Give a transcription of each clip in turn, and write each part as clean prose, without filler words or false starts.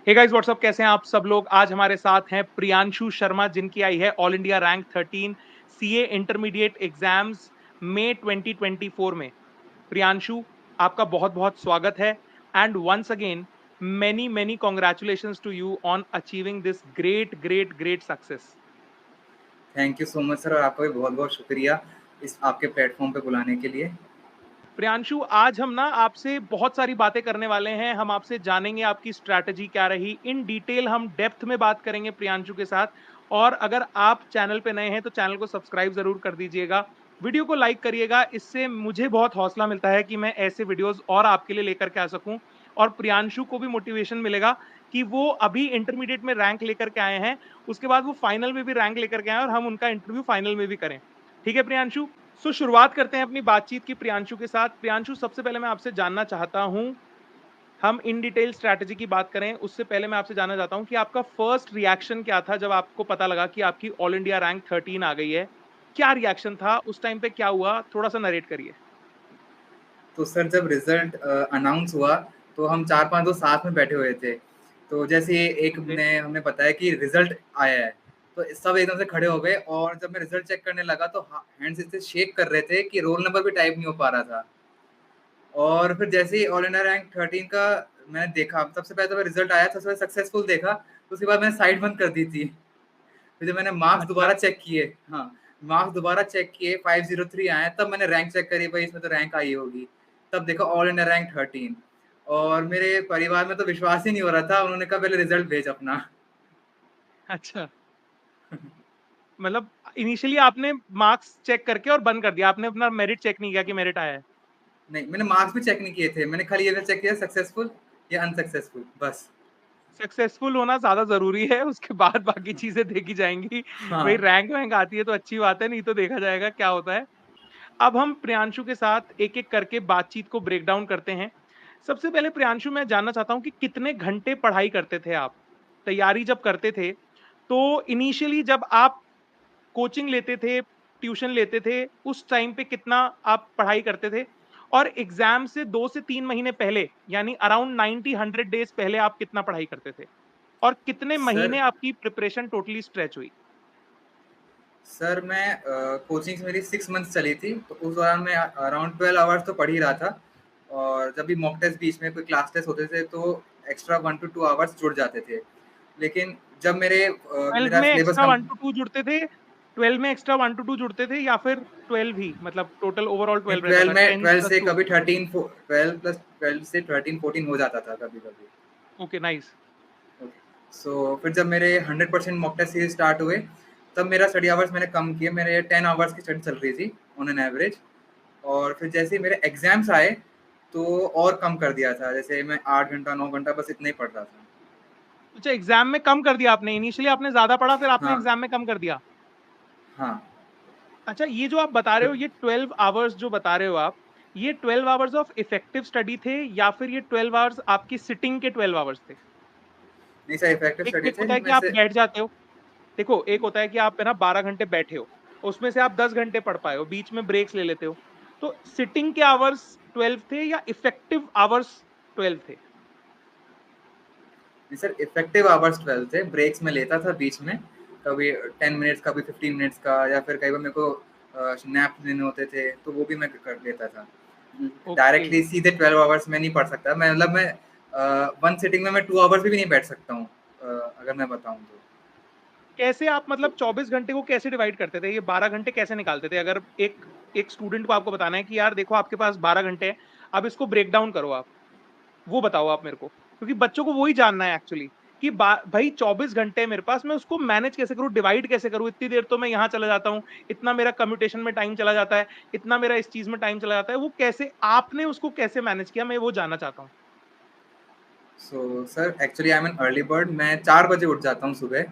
Hey guys what's up, कैसे हैं आप सब लोग। आज हमारे साथ हैं प्रियांशु शर्मा, जिनकी आई है all India rank 13 CA intermediate exams मई 2024 में। प्रियांशु, आपका बहुत बहुत स्वागत है and once again many many congratulations to you on achieving this great great great success. Thank you so much sir, और आपका भी बहुत बहुत शुक्रिया इस आपके प्लेटफॉर्म पे बुलाने के लिए। प्रियांशु, आज हम ना आपसे बहुत सारी बातें करने वाले हैं। हम आपसे जानेंगे आपकी स्ट्रैटेजी क्या रही, इन डिटेल हम डेप्थ में बात करेंगे प्रियांशु के साथ। और अगर आप चैनल पे नए हैं तो चैनल को सब्सक्राइब जरूर कर दीजिएगा, वीडियो को लाइक करिएगा। इससे मुझे बहुत हौसला मिलता है कि मैं ऐसे वीडियोस और आपके लिए लेकर के आ सकूं, और प्रियांशु को भी मोटिवेशन मिलेगा कि वो अभी इंटरमीडिएट में रैंक लेकर के आए हैं, उसके बाद वो फाइनल में भी रैंक लेकर के आए और हम उनका इंटरव्यू फाइनल में भी करें। ठीक है प्रियांशु, शुरुआत करते हैं अपनी बातचीत की प्रियांशु के साथ। प्रियांशु, सबसे पहले मैं आपसे जानना चाहता हूं, हम इन डिटेल स्ट्रैटेजी की बात करें उससे पहले मैं आपसे जानना चाहता हूं कि आपका फर्स्ट रिएक्शन क्या था जब आपको पता लगा कि आपकी ऑल इंडिया रैंक 13 आ गई है। क्या रिएक्शन था उस टाइम पे, क्या हुआ, थोड़ा सा नरेट करिए। तो सर, जब रिजल्ट अनाउंस हुआ तो हम 4-5 दोस्त साथ में बैठे हुए थे। तो जैसे एक ओके। ने हमें बताया कि रिजल्ट आया है, तो सब एकदम से खड़े हो गए। और जब मैं रिजल्ट चेक करने लगा तो हैंड्स इतने शेक कर रहे थे कि रोल नंबर भी टाइप नहीं हो पा रहा था। और फिर जैसे ही ऑल इंडिया रैंक 13 का मैंने देखा, सबसे पहले तो रिजल्ट आया, सबसे पहले सक्सेसफुल देखा, तो उसके बाद मैंने साइड बंद कर दी थी। फिर जब मैंने मार्क्स अच्छा। दोबारा चेक किए, हाँ, मार्क्स दोबारा चेक किए, 503 आए, तब मैंने रैंक चेक करी, भाई इसमें तो रैंक आई होगी। तब देखा ऑल इंडिया रैंक 13। और मेरे परिवार में तो विश्वास ही नहीं हो रहा था, उन्होंने कहा पहले रिजल्ट भेज अपना। अच्छा, मतलब इनिशियली आपने मार्क्स चेक करके और बंद कर दिया, आपने अपना मेरिट चेक नहीं किया कि मेरिट आया है। नहीं, मैंने मार्क्स भी चेक नहीं किए थे, मैंने खाली ये चेक किया सक्सेसफुल या अनसक्सेसफुल, बस। सक्सेसफुल होना ज्यादा जरूरी है, उसके बाद बाकी चीजें देखी जाएंगी। भाई हाँ। रैंक वैंक आती है तो अच्छी बात है, नहीं तो देखा जाएगा क्या होता है। अब हम प्रियांशु के साथ एक एक करके बातचीत को ब्रेक डाउन करते हैं। सबसे पहले प्रियांशु, मैं जानना चाहता हूं कि कितने घंटे पढ़ाई करते थे आप, तैयारी जब करते थे तो। इनिशियली जब आप कोचिंग लेते थे, ट्यूशन लेते थे, उस टाइम पे कितना आप पढ़ाई करते थे? और एग्जाम से 2 से 3 महीने पहले, यानी अराउंड 90-100 डेज पहले आप कितना पढ़ाई करते थे? और कितने सर महीने आपकी प्रिपरेशन टोटली स्ट्रेच हुई? सर मैं कोचिंग मेरी 6 मंथ्स चली थी, तो उस दौरान मैं अराउंड 12 आवर्स तो पढ़ ही रहा था। और जब भी मॉक टेस्ट, बीच में कोई क्लास टेस्ट होते थे, तो एक्स्ट्रा 1 to 2 आवर्स जुड़ जाते थे। लेकिन जब ट्वेल्व मेरा में सिलेबस एक्स्ट्रा कम। 1 to 2 जुड़ते थे? 12 में एक्स्ट्रा 1 to 2 जुड़ते थे या फिर 12 ही, मतलब टोटल ओवरऑल नहीं, 12 रहता था, 12 में 10 12 प्लस से 2? कभी 12 से 13-14 हो जाता था कभी कभी। Okay, nice. सो फिर जब मेरे 100% मॉक टेस्ट सीरीज स्टार्ट हुए, तब मेरा स्टडी आवर्स मैंने कम किए, मेरे 10 आवर्स की स्टडी चल रही थी ऑन एन एवरेज। और फिर जैसे ही मेरे एग्जाम्स आए, तो और कम कर दिया था, जैसे मैं 8 घंटा 9 घंटा बस इतना ही पढ़ रहा था। अच्छा, एग्जाम में कम कर दिया आपने, इनिशियली आपने ज्यादा पढ़ा फिर आपने हाँ। एग्जाम में कम कर दिया। हाँ। अच्छा, ये जो आप बता रहे हो, ये 12 आवर्स जो बता रहे हो आप, ये 12 आवर्स ऑफ इफेक्टिव स्टडी थे या फिर ये 12 आवर्स आपकी सिटिंग के 12 आवर्स थे? नहीं सर, इफेक्टिव एक स्टडी एक थे होता है कि जिनमें आप से। बैठ जाते हो, देखो एक होता है कि आप है ना 12 घंटे बैठे हो, उसमें से आप 10 घंटे पढ़ पाए हो, बीच में ब्रेक्स ले लेते हो। तो सिटिंग के आवर्स 12 थे या इफेक्टिव आवर्स 12 थे? नहीं सर, इफेक्टिव आवर्स 12 थे, ब्रेक्स में लेता था बीच में, कभी 10 मिनट्स का, कभी 15 मिनट्स का, या फिर कई बार मेरे को नैप लेने होते थे, तो वो भी मैं कर लेता था। ओके। डायरेक्टली सीधे 12 आवर्स में नहीं पढ़ सकता मैं, मतलब मैं वन सिटिंग में मैं 2 आवर्स भी नहीं बैठ सकता हूँ, अगर मैं बताऊँ तो। कैसे आप मतलब तो 24 घंटे को कैसे डिवाइड करते थे, ये 12 घंटे कैसे निकालते थे? अगर एक एक स्टूडेंट को आपको बताना है कि यार देखो आपके पास 12 घंटे हैं, अब इसको ब्रेक डाउन करो आप, वो बताओ आप मेरे को, क्योंकि बच्चों को वही जानना है एक्चुअली कि भाई 24 घंटे है मेरे पास, मैं उसको मैनेज कैसे करूं, डिवाइड कैसे करूं? इतनी देर तो मैं यहां चला जाता हूं, इतना मेरा कम्यूटेशन में टाइम चला जाता है, इतना मेरा इस चीज में टाइम चला जाता है, वो कैसे आपने उसको कैसे मैनेज किया, मैं वो जानना चाहता हूँ। Sir, actually I am an early bird, मैं 4 बजे उठ जाता हूँ सुबह।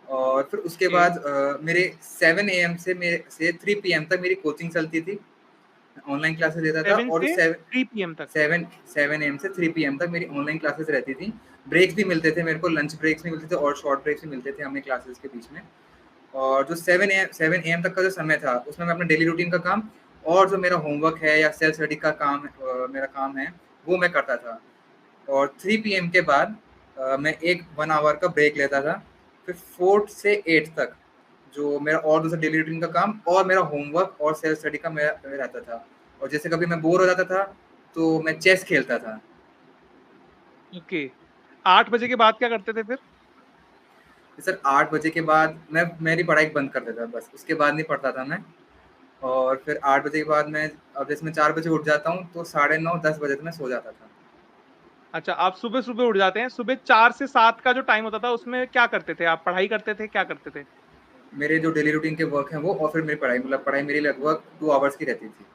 और फिर उसके ओके। बाद मेरे 7 AM से 3 PM तक मेरी कोचिंग चलती थी, ऑनलाइन क्लासेस लेता था। 7 और से 7 3 PM तक? 7 7 AM से 3 PM तक मेरी ऑनलाइन क्लासेस रहती थी। ब्रेक्स भी मिलते थे मेरे को, लंच ब्रेक्स भी मिलते थे और शॉर्ट ब्रेक्स भी मिलते थे हमें क्लासेस के बीच में। और जो 7 AM तक का जो समय था, उसमें मैं अपना डेली रूटीन का काम और जो मेरा होमवर्क है या सेल्फ स्टडी का काम मेरा काम है, वो मैं करता था। और 3 PM के बाद मैं एक 1 आवर का ब्रेक लेता था, फिर 4th से 8th तक जो मेरा और दूसरा डेली रूटीन का काम और मेरा होमवर्क और सेल्फ स्टडी का मेरा रहता था। और जैसे कभी मैं बोर हो जाता था, तो मैं चेस खेलता था। ओके। 8 बजे के बाद क्या करते थे फिर? सर 8 बजे के बाद मैं मेरी पढ़ाई बंद कर देता था बस, उसके बाद नहीं पढ़ता था मैं। और फिर 8 बजे के बाद मैं, अब जैसे मैं 4 बजे उठ जाता हूँ, तो साढ़े 9 10 बजे तक मैं सो जाता था। अच्छा, आप सुबह-सुबह उठ जाते हैं। सुबह 4 से 7 का जो टाइम होता था, उसमें क्या करते थे आप? पढ़ाई करते थे, क्या करते थे? मेरे जो डेली रूटीन के वर्क हैं वो, और फिर मेरी पढ़ाई, मतलब पढ़ाई मेरी लगभग 2 आवर्स की रहती थी।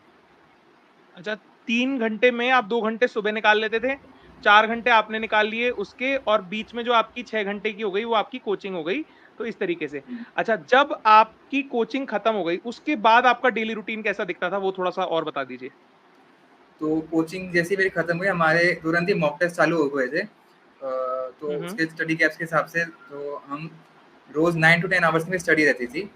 अच्छा, 3 घंटे में आप 2 घंटे सुबह निकाल लेते थे, 4 घंटे आपने निकाल लिए उसके, और बीच में जो आपकी 6 घंटे की हो गई, वो आपकी कोचिंग हो गई, तो इस तरीके से। हुँ। अच्छा, जब आपकी कोचिंग खत्म हो गई, उसके बाद आपका डेली रूटीन कैसा दिखता था, वो थोड़ा-सा और बता दीजिए? तो कोचिंग जैसी मेरी खत्म हुई, हमारे तुरंत ही मॉक टेस्ट चालू हो गए थे। तो हुँ, हुँ। उसके स्टडी गैप्स के हिसाब से तो हम रोज़ 9 टू 10 आवर्स की स्टडी रहती थी,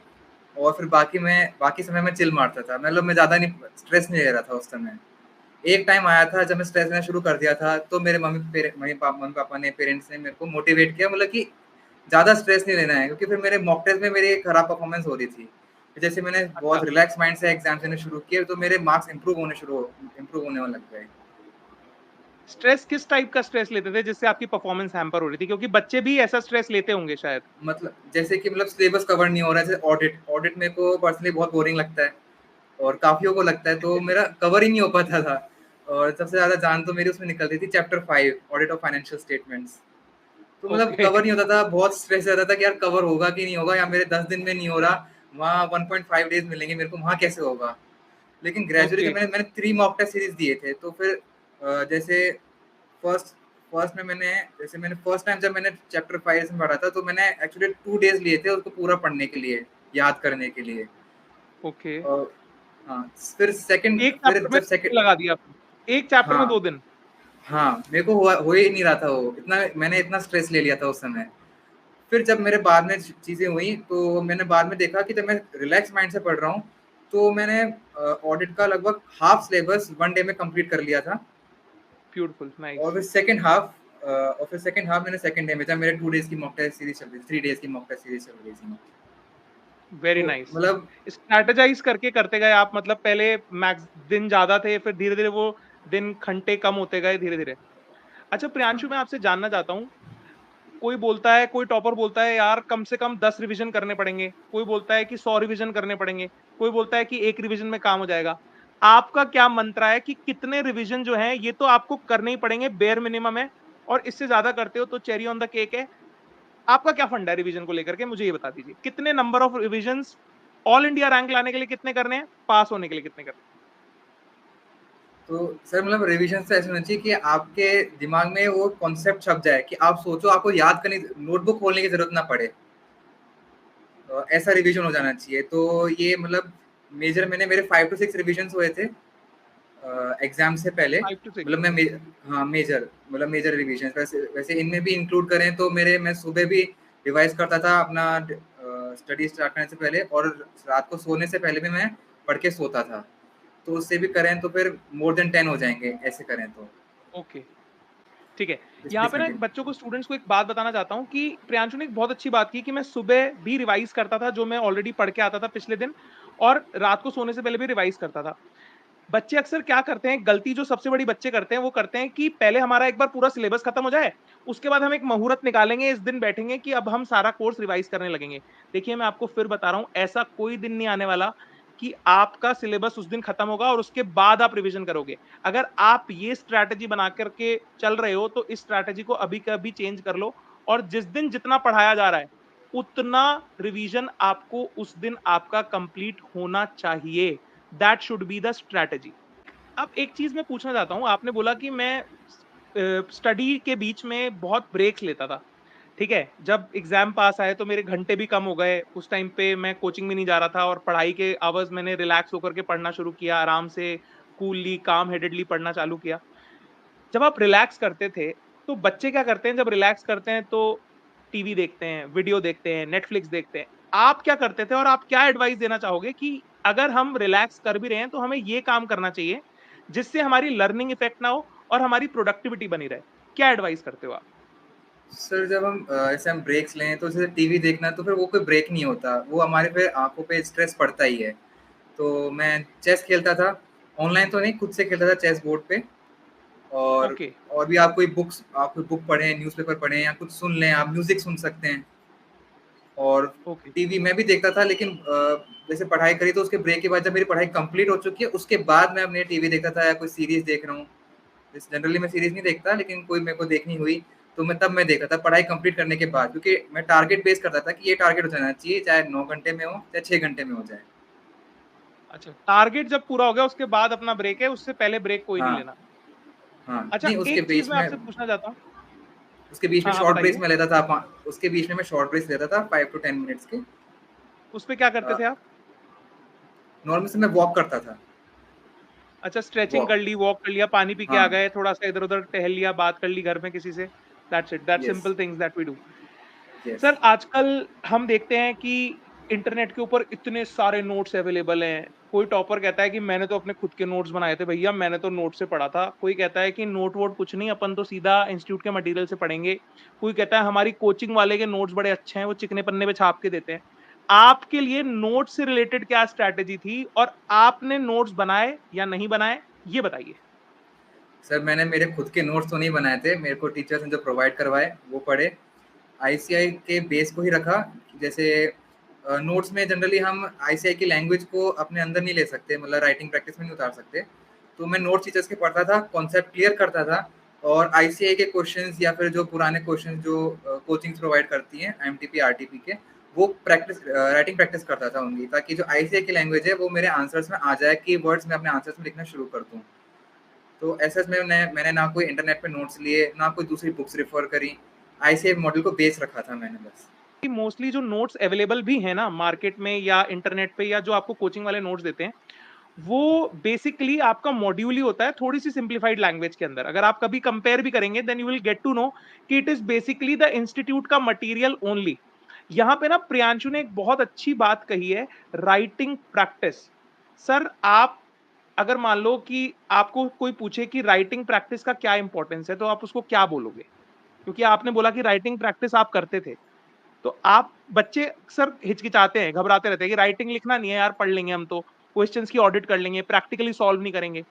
और फिर बाकी समय में चिल मारता था। मतलब मैं ज़्यादा नहीं, स्ट्रेस नहीं ले रहा था उस समय। एक टाइम आया था जब मैं स्ट्रेस लेना शुरू कर दिया था, तो मेरे मम्मी-पापा ने, पेरेंट्स ने मेरे को मोटिवेट किया, मतलब कि ज़्यादा स्ट्रेस नहीं लेना है, क्योंकि फिर मेरे मॉक टेस्ट में मेरी खराब परफॉर्मेंस हो रही थी। फिर जैसे मैंने अच्छा, बहुत रिलैक्स माइंड से एग्ज़ाम देने शुरू किए, तो मेरे मार्क्स इम्प्रूव होने लग गए। स्ट्रेस किस टाइप का स्ट्रेस लेते थे, जिससे आपकी परफॉर्मेंस हैम्पर हो रही थी? क्योंकि बच्चे भी ऐसा स्ट्रेस लेते होंगे शायद। मतलब जैसे कि, मतलब सिलेबस कवर नहीं हो रहा है, जैसे ऑडिट मेरे को पर्सनली बहुत बोरिंग लगता है, और काफ़ियों को लगता है, तो मेरा कवर ही नहीं हो पाता था। और सबसे ज़्यादा जान तो मेरी उसमें निकल रही थी, chapter 5 audit of financial statements. तो मतलब ओके। कवर नहीं होता था, बहुत स्ट्रेस रहता था कि यार कवर होगा कि नहीं होगा, या मेरे 10 दिन में नहीं हो रहा, वहाँ 1.5 डेज़ मिलेंगे मेरे को, वहाँ कैसे होगा? लेकिन ग्रेजुअली ओके। जब मैंने मैंने 3 मॉक टेस्ट सीरीज़ दिए थे, तो फिर जैसे फर्स्ट फर्स्ट में मैंने फर्स्ट टाइम जब मैंने चैप्टर 5 में पढ़ा था, तो मैंने एक्चुअली 2 डेज़ लिए थे उसको पूरा पढ़ने के लिए, याद करने के लिए। ओके। और हाँ, फिर सेकंड एक फिर चैप्टर में जब 2 सेकंड दिन लगा दिया आपने। एक चैप्टर में 2 हाँ, दिन। हाँ, मेरे को हुआ हो ही नहीं रहा था वो, इतना मैंने इतना स्ट्रेस ले लिया था उस समय। फिर जब मेरे बाद में चीज़ें हुई, तो मैंने बाद में देखा कि जब मैं रिलैक्स माइंड से पढ़ रहा हूँ, तो मैंने ऑडिट का लगभग हाफ सिलेबस 1 डे में कंप्लीट कर लिया था। ब्यूटीफुल, और नाइस। फिर सेकंड हाफ मैंने सेकंड डे में, जब मेरे 2 डेज़ की मॉक टेस्ट सीरीज़ चल रही थी, 3 डेज़ की मॉक टेस्ट सीरीज़ चल रही थी। वेरी तो नाइस। मतलब स्ट्रैटेजाइज़ करके करते गए आप, मतलब पहले मैक्स दिन ज़्यादा थे, फिर धीरे-धीरे वो दिन घंटे कम होते गए धीरे-धीरे। अच्छा हाँ, प्रियांशु, मैं आपसे जानना चाहता हूँ, कोई बोलता है, कोई टॉपर बोलता है यार कम से कम 10 रिवीजन करने पड़ेंगे, कोई बोलता है कि 100 रिवीजन करने पड़ेंगे, कोई बोलता है कि 1 रिवीजन में काम हो जाएगा। आपका क्या मंत्र है कि कितने रिवीजन जो हैं ये तो आपको करने ही पड़ेंगे, बेयर मिनिमम है, और इससे ज़्यादा करते हो तो चेरी ऑन द केक है। आपका क्या फंडा है रिवीजन को लेकर के, मुझे ये बता दीजिए? कितने number of revisions, all India rank लाने के लिए कितने करने हैं? पास होने के लिए कितने करने तो सर मतलब रिवीजन से ऐसा होना चाहिए कि आपके दिमाग में वो कॉन्सेप्ट छप जाए, कि आप सोचो, आपको याद करने, नोटबुक खोलने की ज़रूरत ना पड़े। ऐसा रिवीजन हो जाना चाहिए। तो ये मतलब मेजर मैंने मेरे 5 टू 6 रिवीजन्स हुए थे एग्ज़ाम से पहले। 5 टू 6? मतलब मैं मे हाँ, मेजर रिवीजन्स, वैसे वैसे इनमें भी इंक्लूड करें, तो मेरे मैं सुबह भी रिवाइज़ करता था अपना स्टडी स्टार्ट करने से पहले, और रात को सोने से पहले भी मैं पढ़ के सोता था। तो उससे भी करें तो फिर मोर देन 10 हो जाएँगे, ऐसे करें तो। ओके, ठीक है। प्लीज़ यहाँ प्लीज़ पे ना एक कंटिन्यू। बच्चों को, स्टूडेंट्स को एक बात बताना चाहता हूँ कि प्रियांशु ने एक बहुत अच्छी बात की कि मैं सुबह भी रिवाइज़ करता था, जो मैं ऑलरेडी पढ़ के आता था पिछले दिन, और रात को सोने से पहले भी रिवाइज़ करता था। बच्चे अक्सर क्या करते हैं, गलती जो सबसे बड़ी बच्चे करते हैं, वो करते हैं कि पहले हमारा एक बार पूरा सिलेबस खत्म हो जाए, उसके बाद हम एक मुहूर्त निकालेंगे, इस दिन बैठेंगे कि अब हम सारा कोर्स रिवाइज़ करने लगेंगे। देखिए, मैं आपको फिर बता रहा हूँ, ऐसा कोई दिन नहीं आने वाला कि आपका सिलेबस उस दिन खत्म होगा और उसके बाद आप रिवीजन करोगे। अगर आप ये स्ट्रैटेजी बना कर के चल रहे हो, तो इस स्ट्रैटेजी को अभी के अभी चेंज कर लो, और जिस दिन जितना पढ़ाया जा रहा है, उतना रिवीजन आपको उस दिन आपका कंप्लीट होना चाहिए। That should be the strategy. अब एक चीज मैं पूछना चाहता हूँ, आपने बोला कि मैं स्टडी के बीच में बहुत ब्रेक्स लेता था, ठीक है? जब एग्जाम पास आए तो मेरे घंटे भी कम हो गए, उस टाइम पे मैं कोचिंग भी नहीं जा रहा था, और पढ़ाई के आवर्स मैंने रिलैक्स होकर के पढ़ना शुरू किया, आराम से कूलली काम हेडेडली पढ़ना चालू किया। जब आप रिलैक्स करते थे, तो बच्चे क्या करते हैं जब रिलैक्स करते हैं, तो टीवी देखते हैं, वीडियो देखते हैं, नेटफ्लिक्स देखते हैं। आप क्या करते थे, और आप क्या एडवाइस देना चाहोगे कि अगर हम रिलैक्स कर भी रहे हैं, तो हमें ये काम करना चाहिए, जिससे हमारी लर्निंग इफेक्ट ना हो और हमारी प्रोडक्टिविटी बनी रहे? क्या एडवाइस करते हो आप? सर जब हम ऐसे हम ब्रेक्स लें तो जैसे टीवी देखना तो फिर वो कोई ब्रेक नहीं होता, वो हमारे फिर आंखों पे स्ट्रेस पड़ता ही है। तो मैं चेस खेलता था, ऑनलाइन तो नहीं, खुद से खेलता था चेस बोर्ड पे। और ओके, और भी आप कोई बुक पढ़ें, न्यूज़पेपर पढ़ें या कुछ सुन लें, आप म्यूजिक सुन सकते हैं। और ओके, टीवी मैं भी देखता था, लेकिन जैसे पढ़ाई करी तो उसके ब्रेक के बाद जब मेरी पढ़ाई कंप्लीट हो चुकी है उसके बाद मैं अपने टीवी देखता था या कोई सीरीज देख रहा हूँ। जैसे जनरली मैं सीरीज नहीं देखता, लेकिन कोई मेरे को देखनी हुई तो मैं देखा था पढ़ाई कंप्लीट करने के बाद, क्योंकि मैं टारगेट बेस करता था कि ये टारगेट हो जाना चाहिए, चाहे 9 घंटे में हो चाहे 6 घंटे में हो जाए। अच्छा, टारगेट जब पूरा हो गया उसके बाद अपना ब्रेक है, उससे पहले ब्रेक कोई नहीं हाँ, लेना। हाँ, अच्छा, नहीं एक चीज मैं आपसे पूछना चाहता हूँ। उसके बीच में हाँ हाँ, शॉर्ट बताइए। ब्रेक्स में लेता था, उसके बीच में मैं शॉर्ट ब्रेक्स लेता था 5 टू 10 मिनट्स के। उस पे क्या करते थे आप? नॉर्मल से मैं वॉक करता था। अच्छा, स्ट्रेचिंग वॉक, कर ली, वॉक कर लिया, पानी पी के आ हाँ, गए, थोड़ा-सा इधर-उधर टहल लिया, बात कर ली घर में किसी से। That's it, that's yes, simple things that we do. Yes. Sir, आजकल हम देखते हैं कि इंटरनेट के ऊपर इतने सारे नोट्स अवेलेबल हैं। कोई टॉपर कहता है कि मैंने तो अपने खुद के नोट्स बनाए थे भैया, मैंने तो नोट से पढ़ा था। कोई कहता है कि नोट वोट कुछ नहीं, अपन तो सीधा इंस्टीट्यूट के मटेरियल से पढ़ेंगे। कोई कहता है हमारी कोचिंग वाले के नोट्स बड़े अच्छे हैं, वो चिकने पन्ने पे छाप के देते हैं। आपके लिए नोट्स से रिलेटेड क्या स्ट्रैटेजी थी और आपने नोट्स बनाए या नहीं बनाए? ये बताइए। सर मैंने मेरे खुद के नोट्स तो नहीं बनाए थे, मेरे को टीचर्स ने जो प्रोवाइड करवाए वो पढ़े। आईसीआई के बेस को ही रखा। जैसे नोट्स में जनरली हम आईसीआई की लैंग्वेज को अपने अंदर नहीं ले सकते, मतलब राइटिंग प्रैक्टिस में नहीं उतार सकते। तो मैं नोट्स टीचर्स के पढ़ता था, कॉन्सेप्ट क्लियर करता था, और आईसीआई के क्वेश्चंस या फिर जो पुराने क्वेश्चंस जो कोचिंग्स प्रोवाइड करती हैं एमटीपी आरटीपी के, वो प्रैक्टिस राइटिंग प्रैक्टिस करता था उनकी, ताकि जो आईसीआई की लैंग्वेज है वो मेरे आंसर्स में आ जाए, कि वर्ड्स में अपने आंसर्स में लिखना शुरू कर दूँ। तो ऐसे में मैंने ना कोई इंटरनेट पे नोट्स लिए, ना कोई दूसरी बुक्स रेफर करी। आईसीआई मॉडल को बेस रखा था मैंने बस। कि मोस्टली जो नोट्स अवेलेबल भी हैं ना मार्केट में या इंटरनेट पे या जो आपको कोचिंग वाले नोट्स देते हैं, वो बेसिकली आपका मॉड्यूल ही होता है थोड़ी सी सिंप्लीफाइड लैंग्वेज के अंदर। अगर आप कभी कंपेयर भी करेंगे then you will get to know कि it is basically the institute का मटेरियल ओनली। यहां पे ना प्रियांशु ने एक बहुत अच्छी बात कही है, राइटिंग प्रैक्टिस। सर, आप अगर मान लो कि आपको कोई पूछे कि राइटिंग प्रैक्टिस का क्या इंपॉर्टेंस है, तो आप उसको क्या बोलोगे? क्योंकि आपने बोला कि राइटिंग प्रैक्टिस आप करते थे। तो आप बच्चे अक्सर हिचकिचाते हैं, घबराते रहते हैं कि राइटिंग लिखना नहीं है यार, पढ़ लेंगे हम तो, क्वेश्चंस की ऑडिट कर लेंगे, प्रैक्टिकली सॉल्व नहीं करेंगे।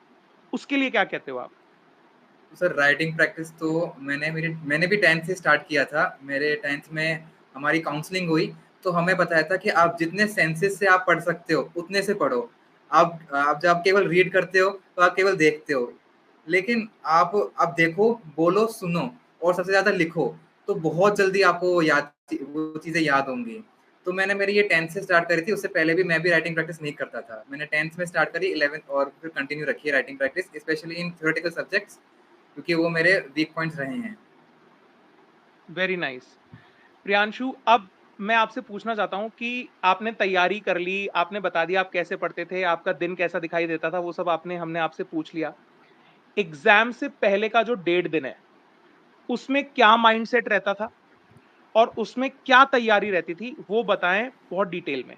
उसके लिए क्या कहते हो आप? तो सर राइटिंग प्रैक्टिस तो मैंने भी 10th से स्टार्ट किया था। मेरे 10th में हमारी काउंसलिंग हुई, तो हमें बताया था कि आप जितने सेंसेस से आप पढ़ सकते हो उतने से पढ़ो। आप जब केवल रीड करते हो तो आप केवल देखते हो, लेकिन आप देखो, बोलो, सुनो और सबसे ज्यादा लिखो, तो बहुत जल्दी आपको वो चीजें याद होंगी। तो मैंने मेरी ये 10th से स्टार्ट करी थी, उससे पहले भी मैं भी राइटिंग प्रैक्टिस नहीं करता था। मैंने 10th में स्टार्ट करी, 11th और फिर कंटिन्यू रखी है writing practice, specially in theoretical subjects, क्योंकि वो मेरे वीक पॉइंट्स रहे हैं। Very nice. प्रियांशु, अब मैं आपसे पूछना चाहता हूं कि आपने तैयारी कर ली, आपने बता दिया आप कैसे पढ़ते थे, आपका दिन कैसा दिखाई देता था, वो सब आपने हमने आपसे पूछ लिया। एग्जाम से पहले का जो 1.5 दिन है, उसमें क्या माइंडसेट रहता था और उसमें क्या तैयारी रहती थी, वो बताएं बहुत डिटेल में।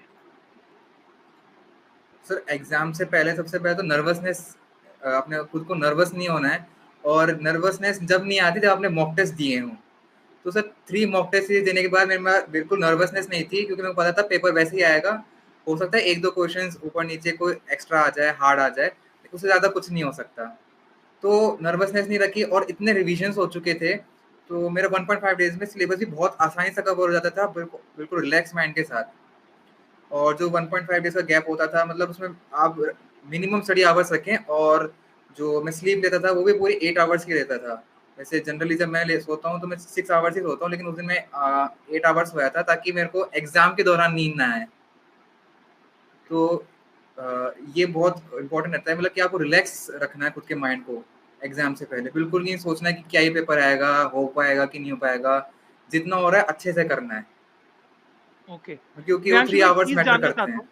सर एग्जाम से पहले सबसे पहले तो नर्वसनेस, अपने खुद को नर्वस नहीं होना है। और नर्वसनेस जब नहीं आती जब आपने मॉक टेस्ट दिए हों। तो सर 3 मॉक टेस्ट देने के बाद मेरे में बिल्कुल नर्वसनेस नहीं थी, क्योंकि मेरे को पता था पेपर वैसे ही आएगा। हो सकता है 1-2 क्वेश्चंस ऊपर नीचे कोई एक्स्ट्रा आ जाए, हार्ड आ जाए, उससे ज़्यादा कुछ नहीं हो सकता। तो नर्वसनेस नहीं रखी, और इतने रिविजन्स हो चुके थे, तो मेरा 1.5 डेज़ में सिलेबस भी बहुत आसानी से कवर हो जाता था, बिल्कुल रिलैक्स माइंड के साथ। और जो 1.5 डेज़ का गैप होता था, मतलब उसमें आप मिनिमम स्टडी आवर्स रखें, और जो मैं स्लीप लेता था वो भी पूरी 8 आवर्स की लेता था। वैसे जनरली जब मैं ले सोता हूँ तो मैं 6 आवर्स ही सोता हूँ, लेकिन उस दिन मैं 8 आवर्स सोया था, ताकि मेरे को एग्ज़ाम के दौरान नींद ना आए। तो ये बहुत इम्पोर्टेंट रहता है, मतलब कि आपको रिलैक्स रखना है खुद के माइंड को एग्ज़ाम से पहले। बिल्कुल नहीं सोचना है कि क्या ये पेपर आएगा, हो पाएगा कि नहीं हो पाएगा। जितना हो रहा है अच्छे से करना है, ओके, क्योंकि वो प्रियांशु 3 मैं एक आवर्स चीज मैटर जानना करते चाहता हैं। हूँ।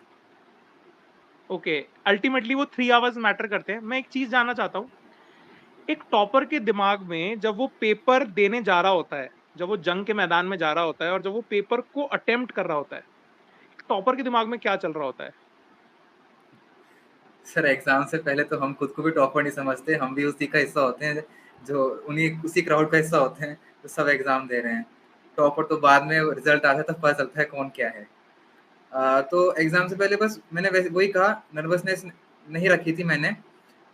ओके, अल्टीमेटली वो 3 आवर्स मैटर करते हैं। मैं एक चीज जानना चाहता हूँ, एक टॉपर के दिमाग में जब वो पेपर देने जा रहा होता है, जब वो जंग के मैदान में जा रहा होता है और जब वो पेपर को अटेम्प्ट कर रहा होता है, एक टॉपर के दिमाग में क्या चल रहा होता है? सर एग्ज़ाम से पहले तो हम खुद को भी टॉपर नहीं समझते, हम भी उसी का हिस्सा होते हैं, जो उन्हीं उसी क्राउड का हिस्सा होते हैं। तो सब एग्जाम दे रहे हैं। टॉपर तो बाद में रिजल्ट आता है तो पता चलता है कौन क्या है। तो एग्जाम से पहले बस मैंने वैसे वही कहा, नर्वसनेस नहीं रखी थी मैंने,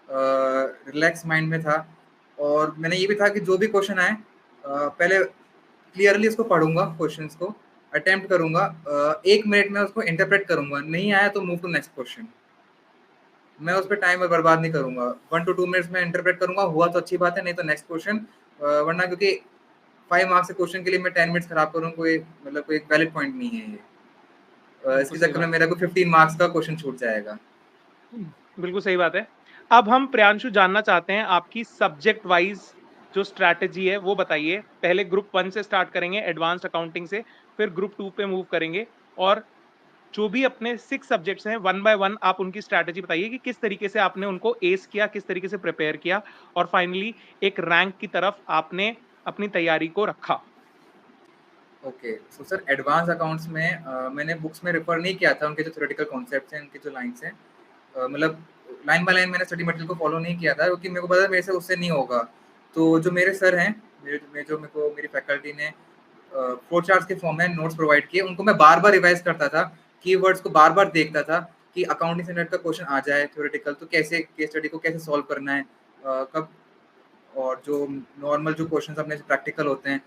रिलैक्स माइंड में था। और मैंने ये भी था कि जो भी क्वेश्चन आए पहले क्लियरली उसको पढ़ूंगा, क्वेश्चंस को अटेम्प्ट करूंगा, 1 मिनट में उसको इंटरप्रेट करूंगा, नहीं आया तो मूव टू नेक्स्ट क्वेश्चन। मैं उस पर टाइम बर्बाद नहीं करूंगा, 1 to 2 मिनट्स में इंटरप्रेट करूंगा, हुआ तो अच्छी बात है, नहीं तो नेक्स्ट क्वेश्चन। वरना क्योंकि 5 मार्क्स के क्वेश्चन के लिए मैं 10 मिनट्स खराब करूँ, कोई मतलब कोई वैलिड पॉइंट नहीं है ये। बिल्कुल इसके सही चक्कर में बात मेरा को 15 मार्क्स का क्वेश्चन छूट जाएगा। बिल्कुल सही बात है। अब हम प्रियांशु जानना चाहते हैं आपकी सब्जेक्ट वाइज जो स्ट्रैटेजी है वो बताइए। पहले ग्रुप 1 से स्टार्ट करेंगे एडवांस्ड अकाउंटिंग से, फिर ग्रुप 2 पे मूव करेंगे, और जो भी अपने 6 सब्जेक्ट्स हैं वन बाय वन आप उनकी स्ट्रैटेजी बताइए कि किस तरीके से आपने उनको एस किया, किस तरीके से प्रिपेयर किया, और फाइनली एक रैंक की तरफ आपने अपनी तैयारी को रखा। Okay, so sir advance accounts में मैंने बुक्स में रेफर नहीं किया था, उनके जो थ्योरेटिकल कॉन्सेप्ट्स हैं, उनके जो लाइन्स हैं, मतलब लाइन बाय लाइन मैंने स्टडी मटेरियल को फॉलो नहीं किया था, क्योंकि मेरे को पता था मेरे से उससे नहीं होगा। तो जो मेरे सर हैं, मेरे को मेरी फैकल्टी ने फ्लो चार्ट्स के फॉर्म में नोट्स प्रोवाइड किए, उनको मैं बार बार रिवाइज करता था, कीवर्ड्स को बार बार देखता था कि अकाउंटिंग स्टैंडर्ड का क्वेश्चन आ जाए थ्योरेटिकल तो कैसे केस स्टडी को कैसे सॉल्व करना है, कब, और जो नॉर्मल जो क्वेश्चंस अपने प्रैक्टिकल होते हैं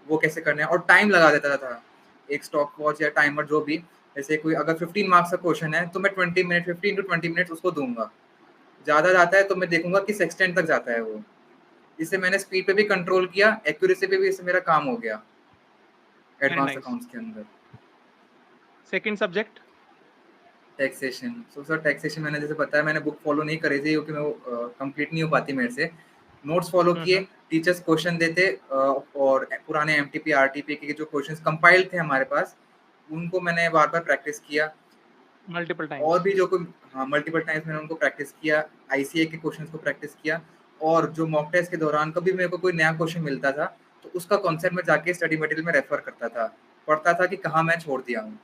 वो कैसे करने हैं, और टाइम लगा देता था। एक स्टॉप वॉच या टाइमर जो भी, जैसे कोई अगर 15 मार्क्स का क्वेश्चन है तो मैं 20 मिनट 15 to 20 मिनट्स उसको दूंगा। ज़्यादा जाता है तो मैं देखूंगा किस एक्सटेंट तक जाता है वो। इससे मैंने स्पीड पे भी कंट्रोल किया, एक्यूरेसी पे भी इससे मेरा काम हो गया वेरी एडवांस नाइस। अकाउंट्स के अंदर। Second subject. Taxation, so sir taxation मैंने जैसे बताया मैंने बुक फॉलो नहीं करी थी, क्योंकि मैं वो कंप्लीट नहीं हो पाती मेरे से। नोट्स फॉलो किए, टीचर्स क्वेश्चन देते, और पुराने एमटीपी आरटीपी के जो क्वेश्चंस कंपाइल्ड थे हमारे पास, उनको मैंने बार बार प्रैक्टिस किया। मल्टीपल और टाइम्स। भी जो कोई, हाँ मल्टीपल टाइम्स मैंने उनको प्रैक्टिस किया, आईसीए के क्वेश्चंस को प्रैक्टिस किया। और जो मॉक टेस्ट के दौरान कभी मेरे को कोई नया क्वेश्चन मिलता था तो उसका कॉन्सेप्ट में जाके स्टडी मटेरियल में रेफर करता था, पढ़ता था कि कहाँ मैं छोड़ दिया हूँ।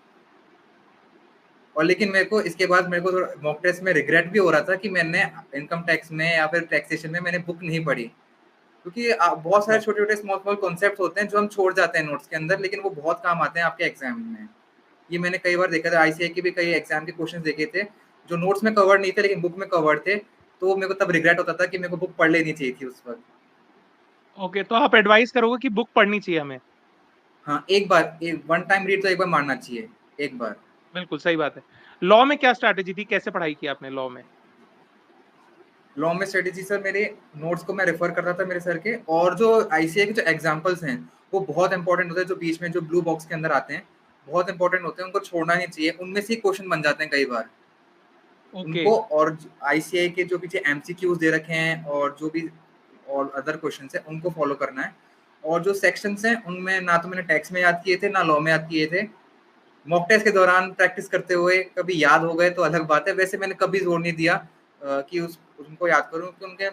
और लेकिन मेरे को इसके बाद मेरे को थोड़ा मॉक टेस्ट में रिग्रेट भी हो रहा था कि मैंने इनकम टैक्स में या फिर टैक्सेशन में मैंने बुक नहीं पढ़ी, क्योंकि बहुत सारे छोटे छोटे स्मॉल स्मॉल कॉन्सेप्ट होते हैं जो हम छोड़ जाते हैं नोट्स के अंदर, लेकिन वो बहुत काम आते हैं आपके एग्जाम में। ये मैंने कई बार देखा था, आईसीआई के भी कई एग्जाम के क्वेश्चन देखे थे जो नोट्स में कवर नहीं थे लेकिन बुक में कवर थे, तो मेरे को तब रिग्रेट होता था कि मेरे को बुक पढ़ लेनी चाहिए थी उस वक्त। ओके, तो आप एडवाइस करोगे कि बुक पढ़नी चाहिए हमें? हाँ, एक बार, एक वन टाइम रीड तो एक बार मारना चाहिए, एक बार। बिल्कुल सही बात है। लॉ में क्या स्ट्रैटेजी थी, कैसे पढ़ाई की आपने लॉ में? लॉ में स्ट्रेटेजी सर, मेरे नोट्स को मैं रेफर कर रहा था मेरे सर के, और जो आईसीआई के जो एग्जांपल्स हैं वो बहुत इंपॉर्टेंट होते हैं, जो बीच में जो ब्लू बॉक्स के अंदर आते हैं बहुत इंपॉर्टेंट होते हैं, उनको छोड़ना नहीं चाहिए, उनमें से क्वेश्चन बन जाते हैं कई बार ओके। उनको। और आईसीआई के जो पीछे एमसीक्यूज दे रखे हैं और जो भी और अदर क्वेश्चन है उनको फॉलो करना है। और जो सेक्शंस हैं उनमें ना तो मैंने टैक्स में याद किए थे ना लॉ में याद किए थे, मॉक टेस्ट के दौरान प्रैक्टिस करते हुए कभी याद हो गए तो अलग बात है, वैसे मैंने कभी जोर नहीं दिया कि उनको याद करूं, कि उनके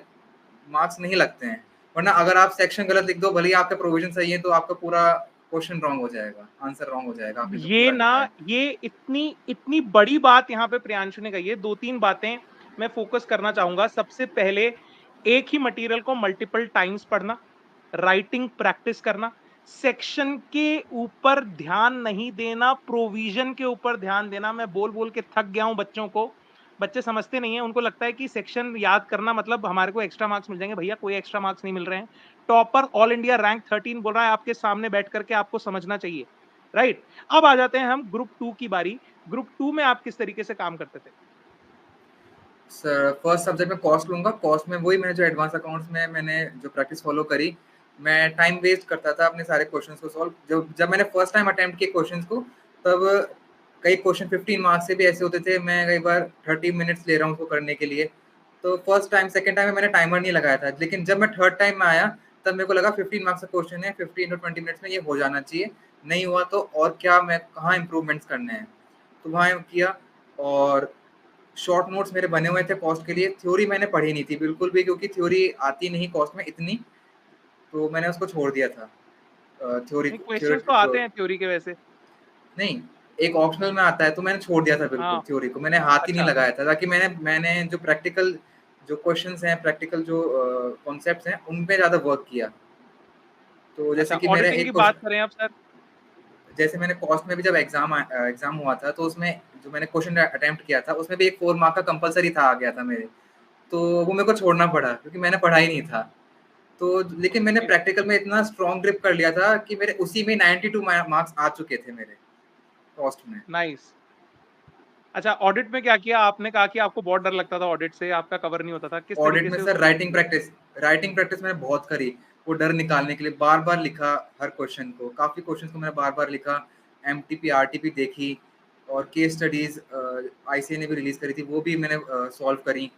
मार्क्स नहीं लगते हैं। वरना अगर आप सेक्शन गलत लिख दो, भले ही आपके प्रोविजन सही है, तो आपका पूरा क्वेश्चन रॉन्ग हो जाएगा, आंसर रॉन्ग हो जाएगा, आपने जो ये पूरा ना, लिखा है। ये इतनी इतनी बड़ी बात यहाँ पे प्रियांशु ने कही है। 2-3 बातें मैं फोकस करना चाहूंगा। सबसे पहले, एक ही मटेरियल को मल्टीपल टाइम्स पढ़ना, राइटिंग प्रैक्टिस करना, सेक्शन के ऊपर ध्यान नहीं देना, प्रोविजन के ऊपर ध्यान देना। मैं बोल बोल के थक गया हूं बच्चों को। बच्चे समझते नहीं है, उनको लगता है कि सेक्शन याद करना मतलब हमारे को एक्स्ट्रा मार्क्स मिल जाएंगे। भैया कोई एक्स्ट्रा मार्क्स नहीं मिल रहे हैं। टॉपर ऑल इंडिया रैंक 13 बोल रहा है आपके सामने बैठ करके, आपको समझना चाहिए। राइट। अब आ जाते हैं हम ग्रुप 2 की बारी। ग्रुप 2 में आप किस तरीके से काम करते थे? सर फर्स्ट सब्जेक्ट में कॉस्ट लूंगा, कॉस्ट में वही मैंने जो एडवांस अकाउंट्स में मैंने जो प्रैक्टिस फॉलो करी, मैं टाइम वेस्ट करता था अपने सारे क्वेश्चंस को सॉल्व। जब मैंने फर्स्ट टाइम अटेम्प्ट किए क्वेश्चंस को, तब कई क्वेश्चन 15 मार्क्स से भी ऐसे होते थे, मैं कई बार 30 मिनट्स ले रहा हूँ उसको करने के लिए। तो फर्स्ट टाइम सेकंड टाइम में मैंने टाइमर नहीं लगाया था, लेकिन जब मैं थर्ड टाइम में आया तब मेरे को लगा 15 मार्क्स का क्वेश्चन है, 15 to 20 मिनट्स में ये हो जाना चाहिए, नहीं हुआ तो और क्या, मैं कहाँ इम्प्रूवमेंट्स करने हैं, तो वहाँ किया। और शॉर्ट नोट्स मेरे बने हुए थे कॉस्ट के लिए, थ्योरी मैंने पढ़ी नहीं थी बिल्कुल भी, क्योंकि थ्योरी आती नहीं कॉस्ट में इतनी, तो मैंने उसको छोड़ दिया था। थ्योरी नहीं, थ्योरी क्वेश्चंस तो जो आते हैं थ्योरी के वैसे। नहीं, एक ऑप्शनल में आता है, तो मैंने छोड़ दिया था बिल्कुल, हाँ। थ्योरी को मैंने हाथ ही नहीं अच्छा। लगाया था, ताकि मैंने जो प्रैक्टिकल जो क्वेश्चंस हैं, प्रैक्टिकल जो कॉन्सेप्ट्स हैं उन पे ज़्यादा वर्क किया। तो जैसे अच्छा, कि मेरा ऑडिटिंग की एक बात क्वेश्चन, करें अब सर। जैसे मैंने कॉस्ट में भी जब एग्जाम हुआ था, तो उसमें जो मैंने क्वेश्चन अटेम्प्ट किया था उसमें भी एक 4 मार्क का कंपलसरी था, आ गया था मेरे। तो वो मेरे को छोड़ना पड़ा क्योंकि मैंने पढ़ा ही नहीं था। तो लेकिन मैंने ओके, प्रैक्टिकल में इतना स्ट्रॉन्ग ग्रिप कर लिया था कि मेरे उसी में 92 मार्क्स आ चुके थे मेरे कॉस्ट में। नाइस। अच्छा, ऑडिट में क्या किया? आपने कहा कि आपको बहुत डर लगता था ऑडिट से, आपका कवर नहीं होता था। किस ऑडिट तरीके में से सर उसको डील किया? राइटिंग प्रैक्टिस मैंने बहुत करी। वो डर निकालने के लिए बार-बार लिखा हर क्वेश्चन को, काफ़ी क्वेश्चंस को मैंने बार-बार लिखा, एमटीपी, आरटीपी देखी और केस स्टडीज़ आईसीए ने भी रिलीज़ करी थी, वो भी मैंने सॉल्व करी।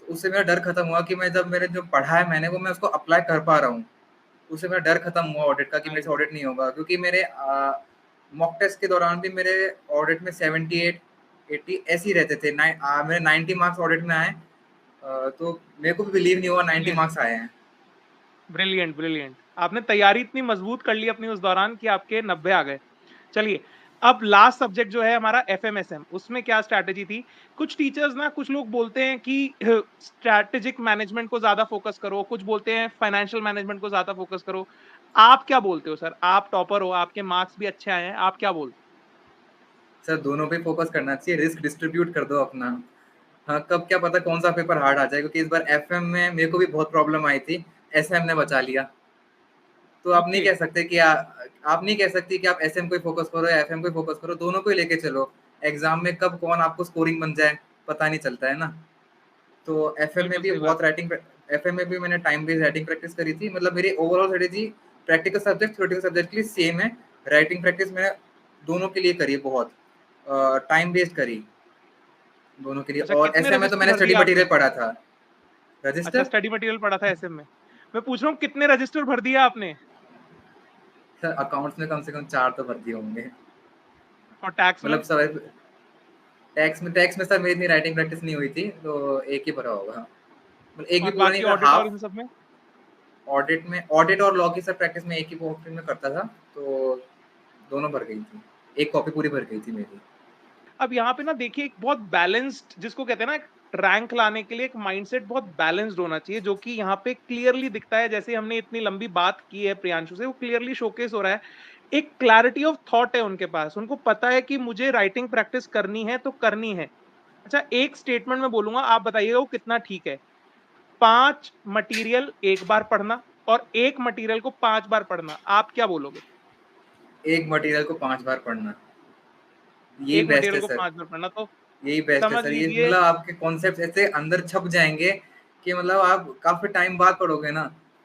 तो उससे मेरा डर खत्म हुआ कि मैं जब मैंने जो पढ़ा है मैंने वो मैं उसको अप्लाई कर पा रहा हूँ। उससे मेरा डर खत्म हुआ ऑडिट का कि मेरे से नाइस। ऑडिट नहीं होगा, क्योंकि मेरे मॉक टेस्ट के दौरान भी मेरे ऑडिट में 78, 80 ऐसे ही रहते थे। मेरे 90 मार्क्स ऑडिट में आए। तो मेरे को भी बिलीव नहीं हुआ 90 ब्रिलियंट, मार्क्स आए हैं। Brilliant, brilliant. आपने तैयारी इतनी मजबूत कर ली अपनी उस दौरान कि आपके 90 आ गए। चलिए, अब लास्ट सब्जेक्ट जो है हमारा एफएमएसएम, उसमें क्या स्ट्रैटेजी थी? कुछ टीचर्स ना, कुछ लोग बोलते हैं कि स्ट्रैटेजिक मैनेजमेंट को ज्यादा फोकस करो, कुछ बोलते हैं फाइनेंशियल मैनेजमेंट को ज्यादा फोकस करो। आप क्या बोलते हो सर? आप टॉपर हो, आपके मार्क्स भी अच्छे आए हैं, आप क्या बोलते सर दोनों पे फोकस करना चाहिए, रिस्क डिस्ट्रीब्यूट कर दो अपना। हाँ, कब क्या पता कौन सा पेपर हार्ड आ जाए, क्योंकि इस बार एफएम में मेरे को भी बहुत प्रॉब्लम आई थी, एसएम ने बचा लिया। तो हो? आप नहीं ओके, कह सकते कि आप नहीं कह सकती कि आप एसएम को ही फोकस करो या एफएम को ही फोकस करो, दोनों को ही लेके चलो। एग्जाम में कब कौन आपको स्कोरिंग बन जाए पता नहीं चलता है ना। तो एफएम में बिल्कुल भी सही बात बहुत राइटिंग, एफएम में भी मैंने टाइम बेस्ड राइटिंग प्रैक्टिस करी थी। मतलब मेरी overall strategy practical subject theoretical subject के लिए सेम है। राइटिंग प्रैक्टिस मैंने दोनों के लिए करी, बहुत टाइम बेस्ड करी दोनों के लिए। अच्छा, और कितने ऐसे में तो रजिस्टर मैंने भर स्टडी दिए मटेरियल आपने? पढ़ा था। अच्छा, रजिस्टर, स्टडी मटेरियल पढ़ा था एसएम में। मैं पूछ रहा हूँ कितने रजिस्टर भर दिया आपने? सर अकाउंट्स में कम से कम 4 तो भर दिए होंगे। और टैक्स में? मतलब सब टैक्स में सर मेरी इतनी राइटिंग प्रैक्टिस नहीं हुई थी, तो एक ही भरा होगा। मतलब एक भी और पूरा नहीं बाकी था, ऑडिट और हाफ। इन सब में? ऑडिट और लॉ की सर प्रैक्टिस में एक ही कॉपी में करता था, तो दोनों भर गई थी। एक कॉपी पूरी भर गई थी मेरी। अब यहाँ पे ना देखिए, एक बहुत बैलेंस्ड, जिसको कहते हैं ना, रैंक लाने के लिए एक माइंडसेट बहुत बैलेंस्ड होना चाहिए, जो कि यहाँ पे क्लियरली दिखता है। जैसे हमने इतनी लंबी बात की है प्रियांशु से, वो क्लियरली शोकेस हो रहा है। एक क्लैरिटी ऑफ थॉट है उनके पास, उनको पता है कि मुझे राइटिंग प्रैक्टिस करनी है तो करनी है। अच्छा, एक स्टेटमेंट में बोलूंगा, आप बताइएगा वो कितना ठीक है। 5 मटेरियल एक बार पढ़ना और एक मटेरियल को 5 बार पढ़ना, आप क्या बोलोगे? एक मटेरियल को 5 बार पढ़ना, यही एक बेस्ट है मटेरियल को सर। 5 बार पढ़ना, तो यही बेस्ट है समझ सर, ये लीजिए। मतलब आपके कॉन्सेप्ट ऐसे अंदर छप जाएंगे कि मतलब आप काफी टाइम बाद पढ़ोगे ना,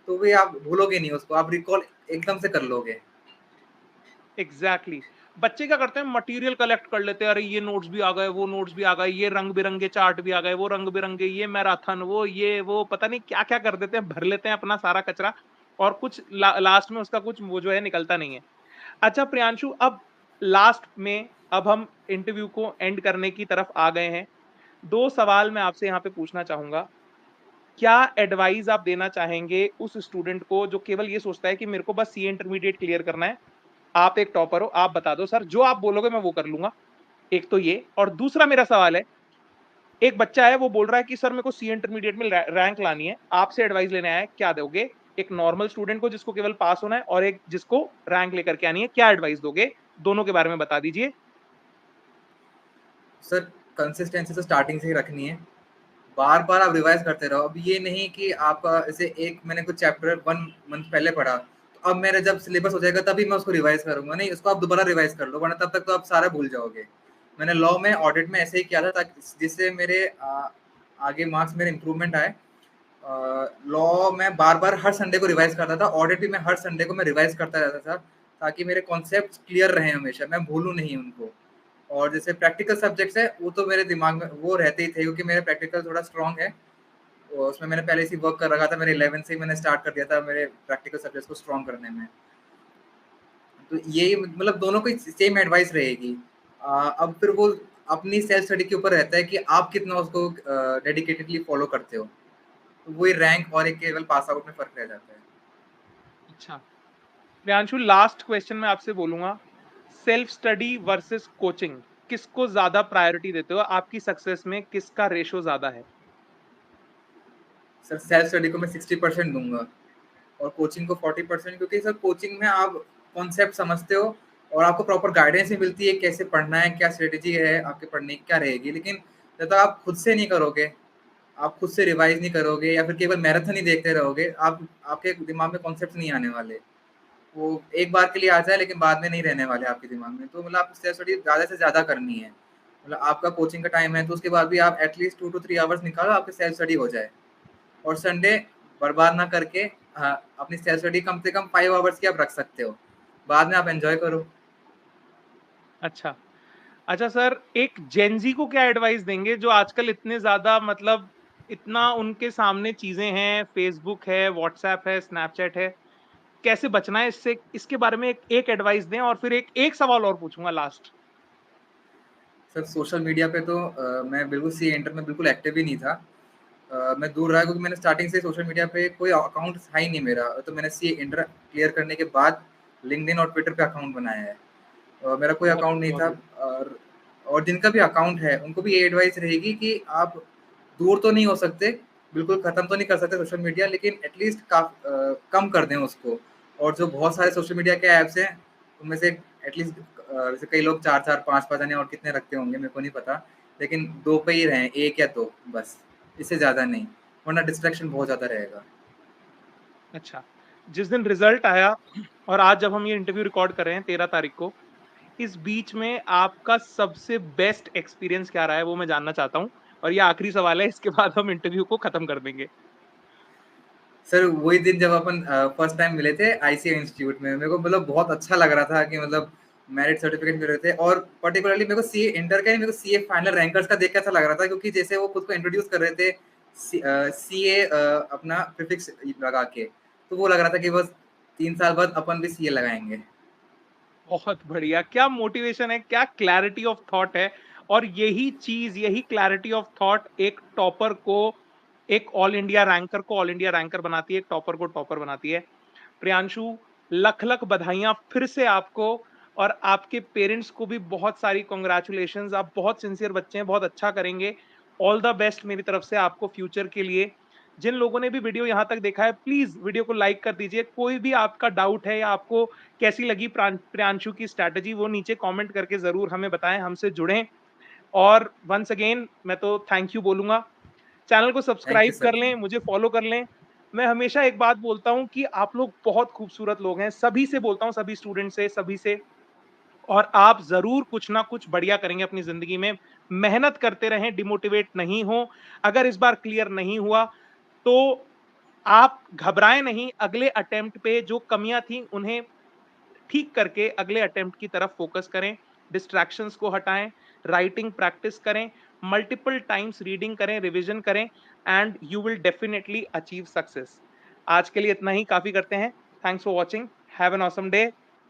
तो भी आप भूलोगे नहीं उसको, आप रिकॉल एकदम से कर लोगे। Exactly exactly. बच्चे क्या करते हैं, मटेरियल कलेक्ट कर लेते हैं, अरे ये नोट्स भी आ गए, वो नोट्स भी आ गए, ये रंग बिरंगे चार्ट भी आ गए, वो रंग बिरंगे, ये मैराथन, वो ये वो पता नहीं क्या क्या कर देते हैं, भर लेते हैं अपना सारा कचरा। और कुछ लास्ट में उसका कुछ वो जो है निकलता नहीं है। अच्छा प्रियांशु, अब लास्ट में, अब हम इंटरव्यू को एंड करने की तरफ आ गए हैं। 2 सवाल मैं आपसे यहाँ पे पूछना चाहूंगा। क्या एडवाइस आप देना चाहेंगे उस स्टूडेंट को जो केवल ये सोचता है कि मेरे को बस सी इंटरमीडिएट क्लियर करना है? आप एक टॉपर हो, आप बता दो सर, जो आप बोलोगे मैं वो कर लूंगा। एक तो ये, और दूसरा मेरा सवाल है, एक बच्चा है वो बोल रहा है कि सर मेरे को सी इंटरमीडिएट में रैंक लानी है, आपसे एडवाइस लेने आया है, क्या दोगे? एक नॉर्मल स्टूडेंट को जिसको केवल पास होना है, और एक जिसको रैंक लेकर के आनी है, क्या एडवाइस दोगे? दोनों के बारे में बता दीजिए। सर कंसिस्टेंसी तो स्टार्टिंग से ही रखनी है, बार बार आप रिवाइज करते रहो। अब ये नहीं कि आप जैसे एक मैंने कुछ चैप्टर 1 मंथ पहले पढ़ा, तो अब मेरा जब सिलेबस हो जाएगा तभी मैं उसको रिवाइज करूंगा, नहीं, उसको आप दोबारा रिवाइज कर लो, वरना तब तक तो आप सारा भूल जाओगे। मैंने लॉ में ऑडिट में ऐसे ही किया था, ताकि जिससे मेरे आगे मार्क्स मेरे इंप्रूवमेंट आए। लॉ में बार बार हर संडे को रिवाइज करता था, ऑडिट भी मैं हर संडे को मैं रिवाइज करता रहता था, ताकि मेरे कॉन्सेप्ट क्लियर रहे हमेशा, मैं भूलूं नहीं उनको। और जैसे प्रैक्टिकल सब्जेक्ट्स है वो तो मेरे दिमाग में वो रहते ही थे, क्योंकि मेरे प्रैक्टिकल थोड़ा स्ट्रांग है। और उसमें मैंने पहले से वर्क कर रखा था, मेरे 11 से ही मैंने स्टार्ट कर दिया था मेरे प्रैक्टिकल सब्जेक्ट्स को स्ट्रांग करने में। तो यही मतलब दोनों को सेम एडवाइस रहेगी। अब फिर वो अपनी सेल्फ स्टडी के ऊपर रहता है कि आप कितना उसको डेडिकेटेडली फॉलो करते हो। तो वही रैंक और एक केवल पास आउट में फर्क रह जाता है। अच्छा प्रियांशु, लास्ट क्वेश्चन मैं आपसे बोलूंगा, सेल्फ स्टडी वर्सेस कोचिंग, किसको ज्यादा प्रायोरिटी देते हो? आपकी सक्सेस में किसका रेशो ज्यादा है? सर सेल्फ स्टडी को मैं 60% दूंगा, और कोचिंग को 40%, क्योंकि सर कोचिंग में आप कॉन्सेप्ट समझते हो और आपको प्रॉपर गाइडेंस भी मिलती है कैसे पढ़ना है, क्या स्ट्रेटेजी है आपके पढ़ने की क्या रहेगी। लेकिन जब तक आप खुद से नहीं करोगे, आप खुद से रिवाइज नहीं करोगे या फिर केवल मैराथन ही देखते रहोगे, आप आपके दिमाग में कॉन्सेप्ट नहीं आने वाले। वो एक बार के लिए आ जाए लेकिन बाद में नहीं रहने वाले आपके दिमाग में। तो मतलब आपको सेल्फ स्टडी ज़्यादा से ज़्यादा करनी है। मतलब आपका कोचिंग का टाइम है तो उसके बाद भी आप एटलीस्ट 2 टू 3 आवर्स निकालो, आपकी सेल्फ स्टडी हो जाए। और संडे बर्बाद ना करके अपनी सेल्फ स्टडी कम से कम 5 आवर्स की आप रख सकते हो। बाद में आप एन्जॉय करो। अच्छा। अच्छा सर, एक जेन ज़ी को क्या एडवाइस देंगे जो आजकल इतने ज़्यादा मतलब इतना उनके सामने चीज़ें हैं, फ़ेसबुक है, व्हाट्सऐप है, स्नैपचैट है, कैसे बचना है इससे? इसके बारे में एक एडवाइस दें और फिर एक एक सवाल और पूछूँगा लास्ट। सर सोशल मीडिया पे तो मैं बिल्कुल सीए इंटर में बिल्कुल एक्टिव ही नहीं था। मैं दूर रहा क्योंकि मैंने स्टार्टिंग से सोशल मीडिया पे कोई अकाउंट था ही नहीं मेरा। तो मैंने सीए इंटर क्लियर करने के बाद लिंक्डइन और ट्विटर पे अकाउंट बनाया है। मेरा कोई बहुत अकाउंट नहीं बहुत था। बढ़िया। और जिनका भी अकाउंट है उनको भी ये एडवाइस रहेगी कि आप दूर तो नहीं हो सकते, बिल्कुल खत्म तो नहीं कर सकते सोशल मीडिया, लेकिन एटलीस्ट कम कर दें उसको। और जो बहुत सारे सोशल मीडिया के ऐप्स हैं उनमें से एटलीस्ट जैसे कई लोग 4-4 5 जाने और कितने रखते होंगे मेरे को नहीं पता, लेकिन 2 पे ही रहें, 1 या 2 बस, इससे ज़्यादा नहीं, वरना डिस्ट्रैक्शन बहुत ज़्यादा रहेगा। अच्छा, जिस दिन रिज़ल्ट आया और आज जब हम ये इंटरव्यू रिकॉर्ड कर रहे हैं 13 तारीख को, इस बीच में आपका सबसे बेस्ट एक्सपीरियंस क्या रहा है वो मैं जानना चाहता हूँ और ये आखिरी सवाल है, इसके बाद हम इंटरव्यू को खत्म कर देंगे। सर वही दिन जब अपन फर्स्ट टाइम मिले थे आईसीए इंस्टीट्यूट में, मेरे को मतलब बहुत अच्छा लग रहा था कि मतलब मेरिट सर्टिफिकेट मिल रहे थे। और पर्टिकुलरली मेरे को सीए इंटर का नहीं, मेरे को सीए फाइनल रैंकर्स का देख के अच्छा लग रहा था, क्योंकि जैसे वो खुद को इंट्रोड्यूस कर रहे थे सीए अपना प्रीफिक्स लगा के, तो वो लग रहा था कि बस 3 साल बाद अपन भी सीए लगाएंगे। बहुत बढ़िया, क्या मोटिवेशन है, क्या क्लैरिटी ऑफ थॉट है और यही चीज़, यही क्लैरिटी ऑफ थॉट एक टॉपर को, एक ऑल इंडिया रैंकर को ऑल इंडिया रैंकर बनाती है, एक टॉपर को टॉपर बनाती है। प्रियांशु, लख-लख बधाइयाँ फिर से आपको और आपके पेरेंट्स को भी बहुत सारी कांग्रेचुलेशंस। आप बहुत सिंसियर बच्चे हैं, बहुत अच्छा करेंगे। ऑल द बेस्ट मेरी तरफ से आपको फ्यूचर के लिए। जिन लोगों ने भी वीडियो यहाँ तक देखा है, प्लीज़ वीडियो को लाइक कर दीजिए। कोई भी आपका डाउट है या आपको कैसी लगी प्रियांशु की स्ट्रैटेजी, वो नीचे कमेंट करके ज़रूर हमें बताएँ, हमसे जुड़ें। और वंस अगेन मैं तो थैंक यू बोलूँगा। चैनल को थैंक यू सब्सक्राइब सर, कर लें, मुझे फॉलो कर लें। मैं हमेशा एक बात बोलता हूँ कि आप लोग बहुत खूबसूरत लोग हैं, सभी से बोलता हूँ, सभी स्टूडेंट से, सभी से। और आप ज़रूर कुछ ना कुछ बढ़िया करेंगे अपनी ज़िंदगी में। मेहनत करते रहें, डिमोटिवेट नहीं हों। अगर इस बार क्लियर नहीं हुआ, तो आप घबराएँ नहीं, अगले अटेम्प्ट पे जो कमियाँ थी, उन्हें ठीक करके अगले अटेम्प्ट की तरफ फोकस करें, डिस्ट्रैक्शंस को हटाएं, राइटिंग प्रैक्टिस करें, मल्टीपल टाइम्स रीडिंग करें, रिवीजन करें and you will definitely achieve success. आज के लिए इतना ही काफी करते हैं। Thanks for watching, have an awesome day.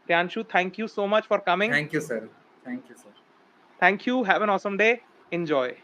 Priyanshu, thank you so much for coming. Thank you sir, thank you sir. Thank you, have an awesome day, enjoy.